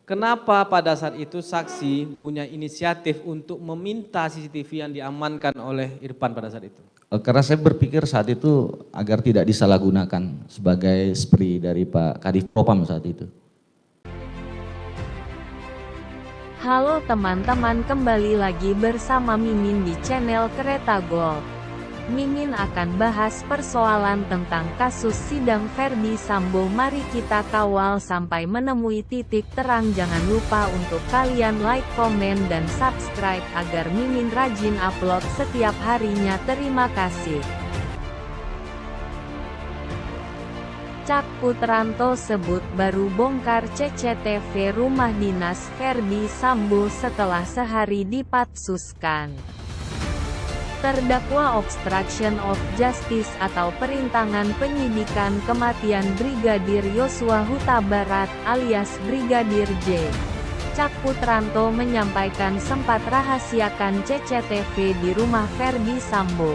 Kenapa pada saat itu saksi punya inisiatif untuk meminta CCTV yang diamankan oleh Irfan pada saat itu? Karena saya berpikir saat itu agar tidak disalahgunakan sebagai spree dari Pak Kadif Propam saat itu. Halo teman-teman, kembali lagi bersama Mimin di channel Kereta Gold. Mimin akan bahas persoalan tentang kasus sidang Ferdy Sambo. Mari kita kawal sampai menemui titik terang. Jangan lupa untuk kalian like, komen, dan subscribe agar Mimin rajin upload setiap harinya. Terima kasih. Cak Putranto sebut baru bongkar CCTV rumah dinas Ferdy Sambo setelah sehari dipatsuskan. Terdakwa obstruction of justice atau perintangan penyidikan kematian Brigadir Yosua Huta Barat alias Brigadir J. Cak Putranto menyampaikan sempat rahasiakan CCTV di rumah Ferdy Sambo.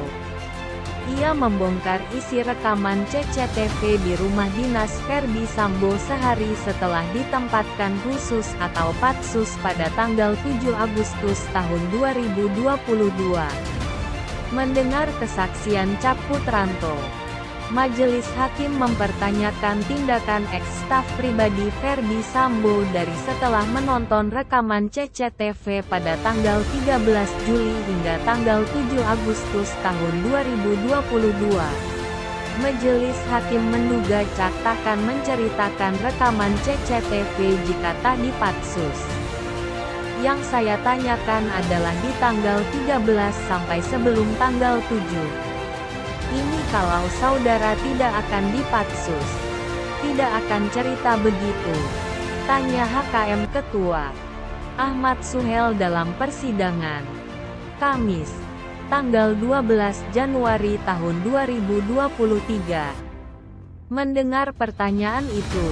Ia membongkar isi rekaman CCTV di rumah dinas Ferdy Sambo sehari setelah ditempatkan khusus atau patsus pada tanggal 7 Agustus tahun 2022. Mendengar kesaksian Cak Putranto, Majelis Hakim mempertanyakan tindakan ex-staf pribadi Ferdy Sambo dari setelah menonton rekaman CCTV pada tanggal 13 Juli hingga tanggal 7 Agustus tahun 2022. Majelis Hakim menduga Cak takkan menceritakan rekaman CCTV jika tak dipatsus. Yang saya tanyakan adalah di tanggal 13 sampai sebelum tanggal 7. Ini kalau saudara tidak akan dipatsus. Tidak akan cerita begitu. Tanya HKM Ketua Ahmad Suhel dalam persidangan. Kamis, tanggal 12 Januari tahun 2023. Mendengar pertanyaan itu,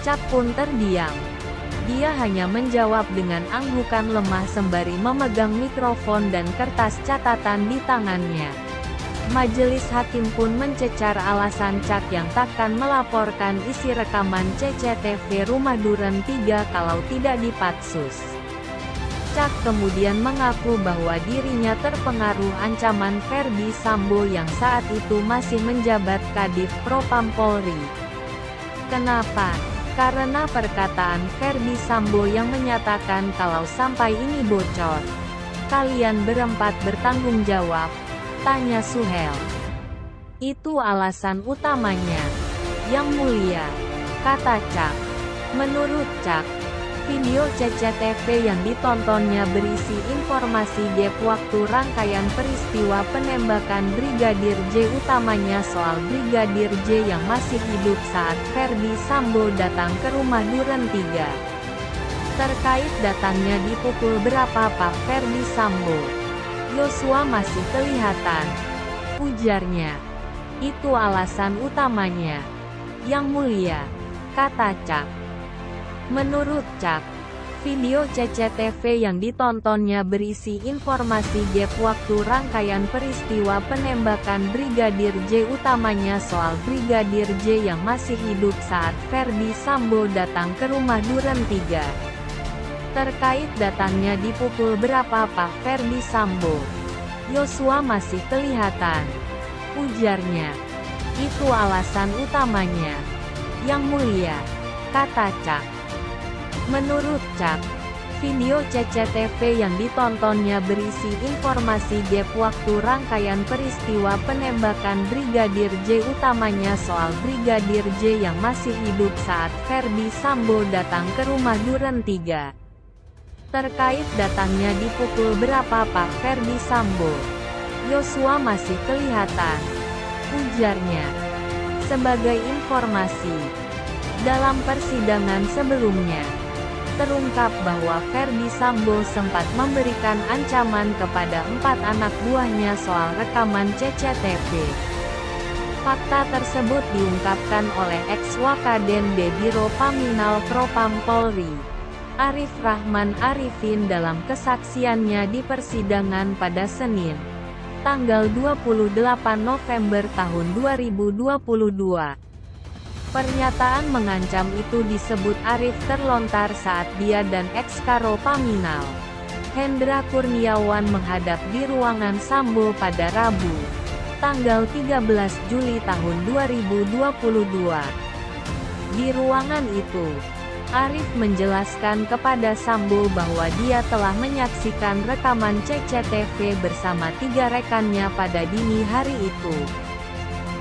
Cak pun terdiam. Dia hanya menjawab dengan anggukan lemah sembari memegang mikrofon dan kertas catatan di tangannya. Majelis Hakim pun mencecar alasan Cak yang takkan melaporkan isi rekaman CCTV rumah Duren 3 kalau tidak dipatsus. Cak kemudian mengaku bahwa dirinya terpengaruh ancaman Ferdy Sambo yang saat itu masih menjabat Kadif Propam Polri. Kenapa? Karena perkataan Ferdy Sambo yang menyatakan kalau sampai ini bocor, kalian berempat bertanggung jawab, tanya Suhel. Itu alasan utamanya. Yang mulia, kata Cak. Menurut Cak, video CCTV yang ditontonnya berisi informasi gap waktu rangkaian peristiwa penembakan Brigadir J, utamanya soal Brigadir J yang masih hidup saat Ferdy Sambo datang ke rumah Duren 3. Terkait datangnya di pukul berapa Pak Ferdy Sambo? Yosua masih kelihatan, ujarnya. Itu alasan utamanya. Yang mulia, kata Cak. Menurut Cak, video CCTV yang ditontonnya berisi informasi gap waktu rangkaian peristiwa penembakan Brigadir J, utamanya soal Brigadir J yang masih hidup saat Ferdy Sambo datang ke rumah Duren 3. Terkait datangnya di pukul berapa Pak Ferdy Sambo? Yosua masih kelihatan, ujarnya. Itu alasan utamanya. Yang mulia, kata Cak. Menurut Cak, video CCTV yang ditontonnya berisi informasi gap waktu rangkaian peristiwa penembakan Brigadir J, utamanya soal Brigadir J yang masih hidup saat Ferdy Sambo datang ke rumah Duren 3. Terkait datangnya di pukul berapa Pak Ferdy Sambo? Yosua masih kelihatan, ujarnya. Sebagai informasi, dalam persidangan sebelumnya, terungkap bahwa Ferdy Sambo sempat memberikan ancaman kepada 4 anak buahnya soal rekaman CCTV. Fakta tersebut diungkapkan oleh ex-Wakaden Biro Paminal Propam Polri, Arif Rahman Arifin dalam kesaksiannya di persidangan pada Senin, tanggal 28 November tahun 2022. Pernyataan mengancam itu disebut Arief terlontar saat dia dan eks-Karo Paminal, Hendra Kurniawan menghadap di ruangan Sambo pada Rabu, tanggal 13 Juli tahun 2022. Di ruangan itu, Arief menjelaskan kepada Sambo bahwa dia telah menyaksikan rekaman CCTV bersama 3 rekannya pada dini hari itu.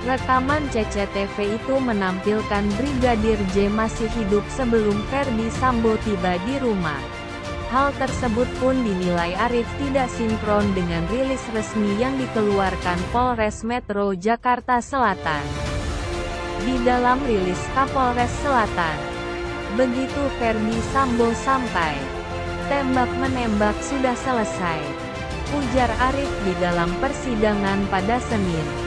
Rekaman CCTV itu menampilkan Brigadir J masih hidup sebelum Ferdy Sambo tiba di rumah. Hal tersebut pun dinilai Arief tidak sinkron dengan rilis resmi yang dikeluarkan Polres Metro Jakarta Selatan. Di dalam rilis Kapolres Selatan, begitu Ferdy Sambo sampai, tembak-menembak sudah selesai, ujar Arief di dalam persidangan pada Senin,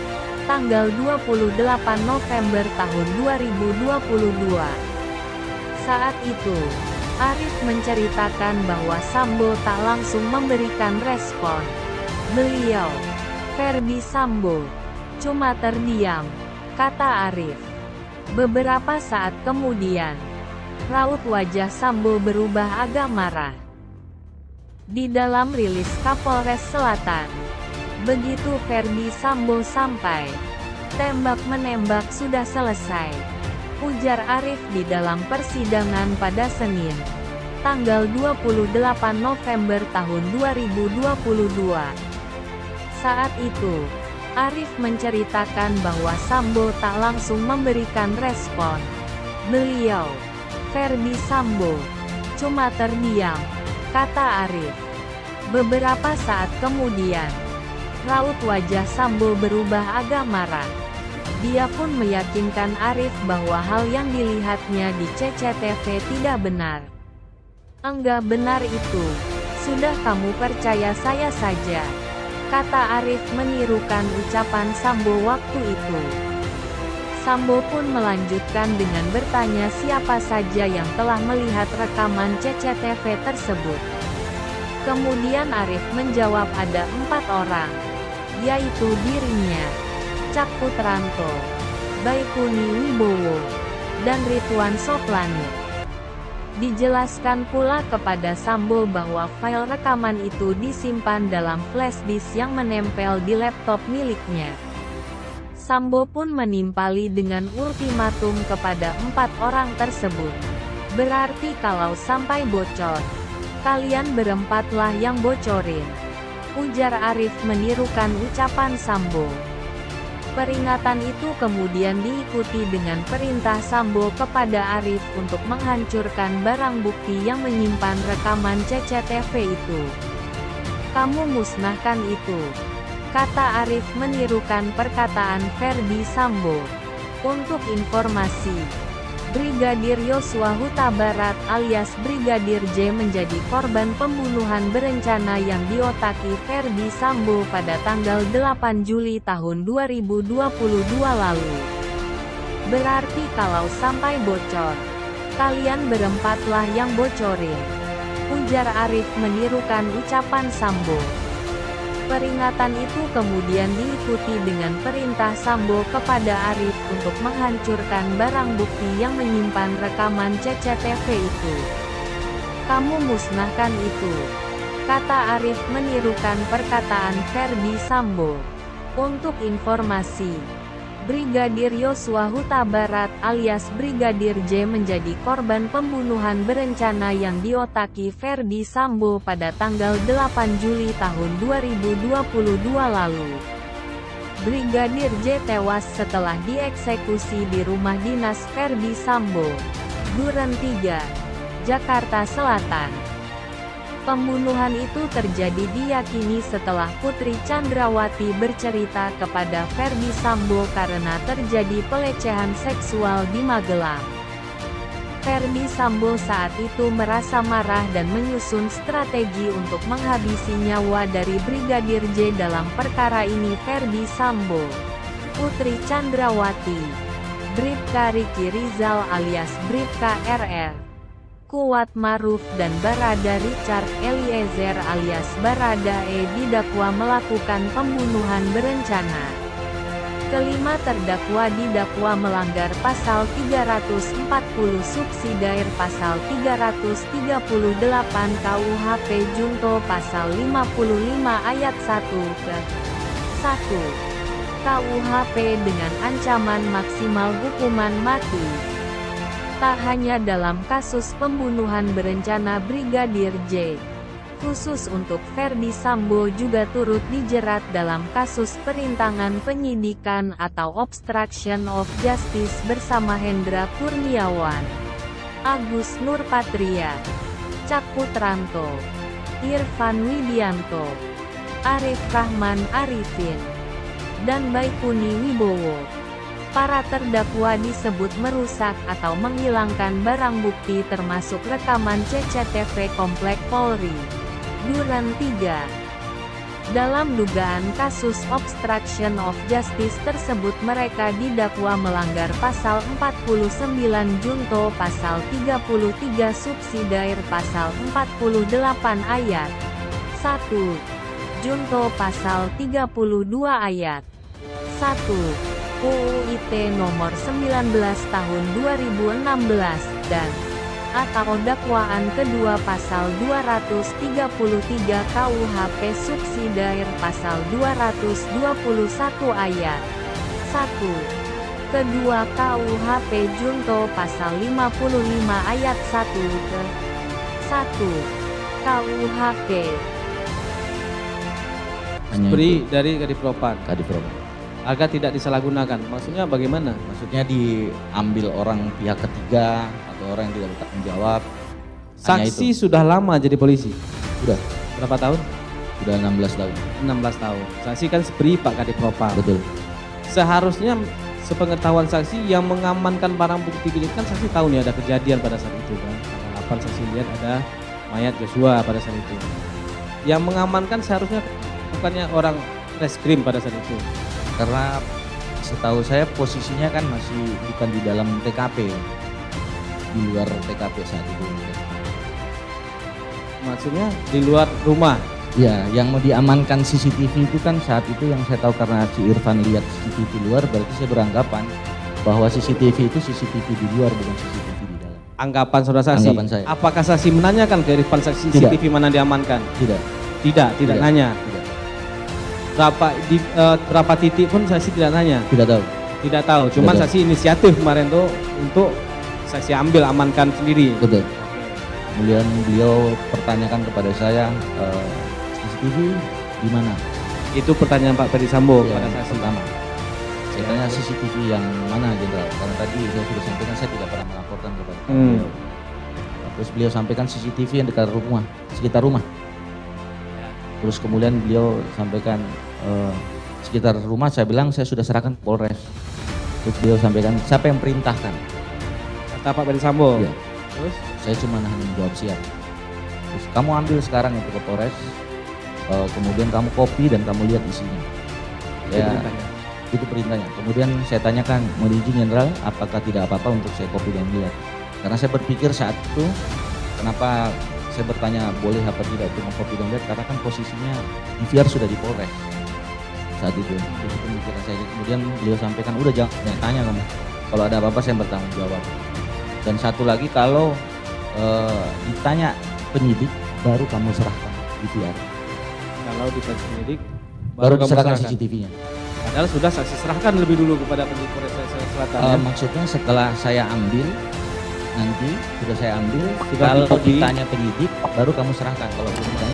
tanggal 28 November tahun 2022. Saat itu, Arief menceritakan bahwa Sambo tak langsung memberikan respon. Beliau, Ferdy Sambo, cuma terdiam, kata Arief. Beberapa saat kemudian, raut wajah Sambo berubah agak marah. Di dalam rilis Kapolres Selatan, begitu Ferdy Sambo sampai, tembak-menembak sudah selesai, ujar Arief di dalam persidangan pada Senin, tanggal 28 November tahun 2022. Saat itu, Arief menceritakan bahwa Sambo tak langsung memberikan respon. Beliau, Ferdy Sambo, cuma terdiam, kata Arief. Beberapa saat kemudian, raut wajah Sambo berubah agak marah. Dia pun meyakinkan Arief bahwa hal yang dilihatnya di CCTV tidak benar. Enggak benar itu, sudah kamu percaya saya saja, kata Arief menirukan ucapan Sambo waktu itu. Sambo pun melanjutkan dengan bertanya siapa saja yang telah melihat rekaman CCTV tersebut. Kemudian Arief menjawab ada 4 orang, yaitu dirinya, Cak Putranto, Baikuni Wibowo, dan Ridwan Soplanit. Dijelaskan pula kepada Sambo bahwa file rekaman itu disimpan dalam flash disk yang menempel di laptop miliknya. Sambo pun menimpali dengan ultimatum kepada 4 orang tersebut. Berarti kalau sampai bocor, kalian berempatlah yang bocorin, ujar Arief menirukan ucapan Sambo. Peringatan itu kemudian diikuti dengan perintah Sambo kepada Arief untuk menghancurkan barang bukti yang menyimpan rekaman CCTV itu. Kamu musnahkan itu, kata Arief menirukan perkataan Ferdy Sambo. Untuk informasi, Brigadir Yosua Huta Barat alias Brigadir J menjadi korban pembunuhan berencana yang diotaki Ferdy Sambo pada tanggal 8 Juli tahun 2022 lalu. Berarti kalau sampai bocor, kalian berempatlah yang bocorin, ujar Arief menirukan ucapan Sambo. Peringatan itu kemudian diikuti dengan perintah Sambo kepada Arief untuk menghancurkan barang bukti yang menyimpan rekaman CCTV itu. Kamu musnahkan itu, kata Arief menirukan perkataan Ferdy Sambo. Untuk informasi, Brigadir Yosua Huta Barat alias Brigadir J menjadi korban pembunuhan berencana yang diotaki Ferdy Sambo pada tanggal 8 Juli tahun 2022 lalu. Brigadir J tewas setelah dieksekusi di rumah dinas Ferdy Sambo, Duren 3, Jakarta Selatan. Pembunuhan itu terjadi diyakini setelah Putri Chandrawati bercerita kepada Ferdy Sambo karena terjadi pelecehan seksual di Magelang. Ferdy Sambo saat itu merasa marah dan menyusun strategi untuk menghabisi nyawa dari Brigadir J dalam perkara ini. Ferdy Sambo, Putri Chandrawati, Bribka Riki Rizal alias Bribka RR, Kuat Maruf dan Barada Richard Eliezer alias Barada E didakwa melakukan pembunuhan berencana. Kelima, terdakwa didakwa melanggar pasal 340 subsidiar pasal 338 KUHP junto pasal 55 ayat 1 ke 1 KUHP dengan ancaman maksimal hukuman mati. Tak hanya dalam kasus pembunuhan berencana Brigadir J. Khusus untuk Ferdy Sambo juga turut dijerat dalam kasus perintangan penyidikan atau obstruction of justice bersama Hendra Kurniawan, Agus Nurpatria, Cak Putranto, Irfan Widianto, Arif Rahman Arifin, dan Baikuni Wibowo. Para terdakwa disebut merusak atau menghilangkan barang bukti termasuk rekaman CCTV Komplek Polri Duren 3. Dalam dugaan kasus obstruction of justice tersebut mereka didakwa melanggar pasal 49 junto pasal 33 subsidiar pasal 48 ayat 1 junto pasal 32 ayat 1 UU ITE nomor 19 tahun 2016 dan atau dakwaan kedua pasal 233 KUHP subsidiar pasal 221 ayat 1 kedua KUHP junto pasal 55 ayat 1 ke 1 KUHP. Beri dari Kadifropam Kadifropam. agar tidak disalahgunakan. Maksudnya bagaimana? Maksudnya diambil orang pihak ketiga atau orang yang tidak bertanggung jawab. Hanya Saksi itu. sudah lama jadi polisi. Sudah Berapa tahun? 16 tahun. 16 tahun. Saksi kan SPRI Pak Kadifropam. Betul. Seharusnya sepengetahuan saksi yang mengamankan barang bukti ini kan saksi tahu nih ada kejadian pada saat itu kan. Tanggal 8 saksi lihat ada mayat Joshua pada saat itu. Yang mengamankan seharusnya bukannya orang reskrim pada saat itu. Karena setahu saya posisinya kan masih bukan di dalam TKP, di luar TKP saat itu. Maksudnya di luar rumah. Ya, yang mau diamankan CCTV itu kan saat itu yang saya tahu karena si Irfan lihat CCTV luar, berarti saya beranggapan bahwa CCTV itu CCTV di luar bukan CCTV di dalam. Anggapan saudara saksi. Anggapan saya. Apakah saksi menanyakan ke Irfan saksi Tidak. CCTV mana diamankan? Tidak. Tidak nanya. Tidak. Berapa titik pun saksi tidak nanya. Tidak tahu. Tidak tahu. Cuman Tidak. saksi inisiatif kemarin tuh untuk saksi ambil amankan sendiri. Betul. Kemudian beliau pertanyakan kepada saya, CCTV di mana? Itu pertanyaan Pak Ferdy Sambo Ya, pada saksi. pertama. Saya tanya CCTV yang mana Jenderal? Karena tadi saya sudah sampaikan saya tidak pernah melaporkan kepada beliau. Terus beliau sampaikan CCTV yang dekat rumah, sekitar rumah. Terus kemudian beliau sampaikan sekitar rumah, saya bilang saya sudah serahkan ke Polres. Terus beliau sampaikan siapa yang perintahkan? Kata Pak Ferdy Sambo. Ya. Terus Saya cuma hanya menjawab siap. Terus kamu ambil sekarang itu ke Polres, kemudian kamu copy dan kamu lihat isinya. itu perintahnya. Itu perintahnya. Kemudian saya tanyakan, mohon izin Jenderal, apakah tidak apa-apa untuk saya copy dan lihat? Karena saya berpikir saat itu, kenapa saya bertanya boleh apa tidak untuk mengcopy dan lihat? Karena kan posisinya DVR sudah di Polres saat itu. Itu pemikiran saya. Kemudian beliau sampaikan, udah jangan tanya kamu. Kalau ada apa-apa saya bertanggung jawab. Dan satu lagi, kalau ditanya penyidik, baru kamu serahkan DVR. Kalau di penyidik Baru kamu diserahkan serahkan. CCTV-nya. Padahal sudah saksi serahkan lebih dulu kepada penyidik Polres Selatan. Ya? Maksudnya setelah saya ambil, nanti sudah saya ambil, Sudah kalau di-copy. ditanya penyidik, baru kamu serahkan. Kalau belum ditanya,